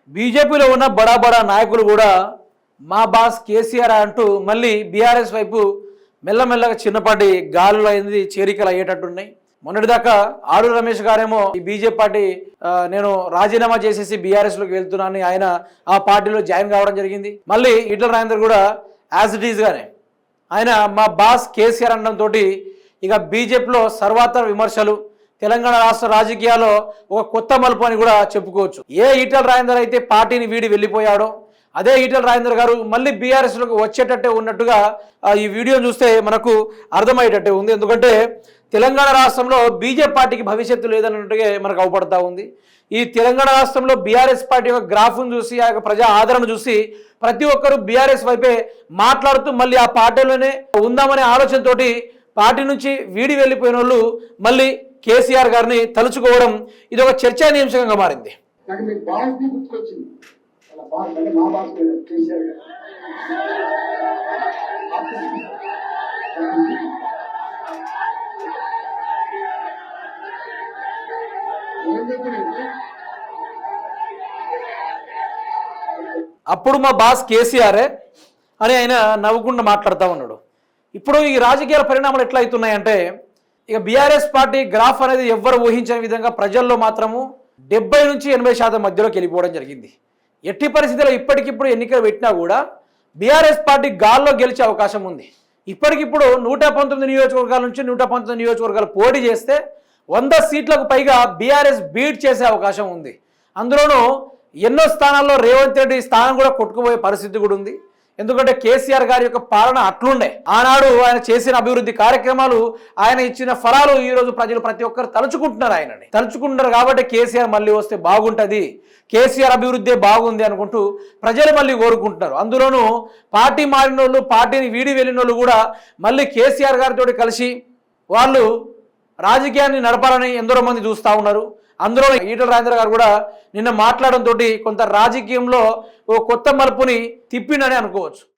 బీజేపీలో ఉన్న బడా బడా నాయకులు కూడా మా బాస్ కేసీఆర్ అంటూ మళ్ళీ బీఆర్ఎస్ వైపు మెల్లమెల్లగా చిన్నపాటి గాలులు అయింది చేరికలు అయ్యేటట్టున్నాయి. మొన్నటిదాకా ఆడూరు రమేష్ గారేమో ఈ బీజేపీ పార్టీ నేను రాజీనామా చేసేసి బీఆర్ఎస్లోకి వెళ్తున్నానని ఆయన ఆ పార్టీలో జాయిన్ కావడం జరిగింది. మళ్ళీ ఈటల రాజేందర్ కూడా యాజ్ ఇట్ ఈజ్గానే ఆయన మా బాస్ కేసీఆర్ అనడంతో ఇక బీజేపీలో సర్వాతర విమర్శలు, తెలంగాణ రాష్ట్ర రాజకీయాల్లో ఒక కొత్త మలుపు అని కూడా చెప్పుకోవచ్చు. ఏ ఈటల రాజేందర్ అయితే పార్టీని వీడి వెళ్ళిపోయాడో అదే ఈటల రాజేందర్ గారు మళ్ళీ బీఆర్ఎస్లోకి వచ్చేటట్టే ఉన్నట్టుగా ఈ వీడియో చూస్తే మనకు అర్థమయ్యేటట్టే ఉంది. ఎందుకంటే తెలంగాణ రాష్ట్రంలో బీజేపీ పార్టీకి భవిష్యత్తు లేదన్నట్టుగా మనకు అవపడతా ఉంది. ఈ తెలంగాణ రాష్ట్రంలో బీఆర్ఎస్ పార్టీ యొక్క గ్రాఫ్ను చూసి ఆ యొక్క ప్రజా ఆదరణ చూసి ప్రతి ఒక్కరూ బీఆర్ఎస్ వైపే మాట్లాడుతూ మళ్ళీ ఆ పార్టీలోనే ఉందామనే ఆలోచనతోటి పార్టీ నుంచి వీడి వెళ్ళిపోయిన వాళ్ళు మళ్ళీ కేసీఆర్ గారిని తలుచుకోవడం ఇది ఒక చర్చానీయాంశంగా మారింది. అప్పుడు మా బాస్ కేసీఆరే అని ఆయన నవ్వుకుండా మాట్లాడుతూ ఉన్నాడు. ఇప్పుడు ఈ రాజకీయాల పరిణామాలు ఎట్లా అవుతున్నాయంటే ఇక బీఆర్ఎస్ పార్టీ గ్రాఫ్ అనేది ఎవ్వరు ఊహించని విధంగా ప్రజల్లో మాత్రము 70 నుంచి 80% మధ్యలోకి వెళ్ళిపోవడం జరిగింది. ఎట్టి పరిస్థితుల్లో ఇప్పటికిప్పుడు ఎన్నికలు పెట్టినా కూడా బీఆర్ఎస్ పార్టీ గాల్లో గెలిచే అవకాశం ఉంది. ఇప్పటికిప్పుడు 119 నియోజకవర్గాల నుంచి 119 నియోజకవర్గాలు పోటీ చేస్తే 100 సీట్లకు పైగా బీఆర్ఎస్ బీట్ చేసే అవకాశం ఉంది. అందులోనూ ఎన్నో స్థానాల్లో రేవంత్ రెడ్డి స్థానం కూడా కొట్టుకుపోయే పరిస్థితి కూడా ఉంది. ఎందుకంటే కేసీఆర్ గారి యొక్క పాలన అట్లుండే. ఆనాడు ఆయన చేసిన అభివృద్ధి కార్యక్రమాలు, ఆయన ఇచ్చిన ఫలాలు ఈరోజు ప్రజలు ప్రతి ఒక్కరు తలుచుకుంటున్నారు. ఆయనని తలుచుకుంటున్నారు కాబట్టి కేసీఆర్ మళ్ళీ వస్తే బాగుంటుంది, కేసీఆర్ అభివృద్ధి బాగుంది అనుకుంటూ ప్రజలు మళ్ళీ కోరుకుంటున్నారు. అందులోనూ పార్టీ మారిన వాళ్ళు, పార్టీని వీడి వెళ్ళిన వాళ్ళు కూడా మళ్ళీ కేసీఆర్ గారితో కలిసి వాళ్ళు రాజకీయాన్ని నడపాలని ఎందరో మంది చూస్తూ ఉన్నారు. అందులో ఈటల రాజేందర్ గారు కూడా నిన్న మాట్లాడడంతో కొంత రాజకీయంలో ఓ కొత్త మలుపుని తిప్పిండని అనుకోవచ్చు.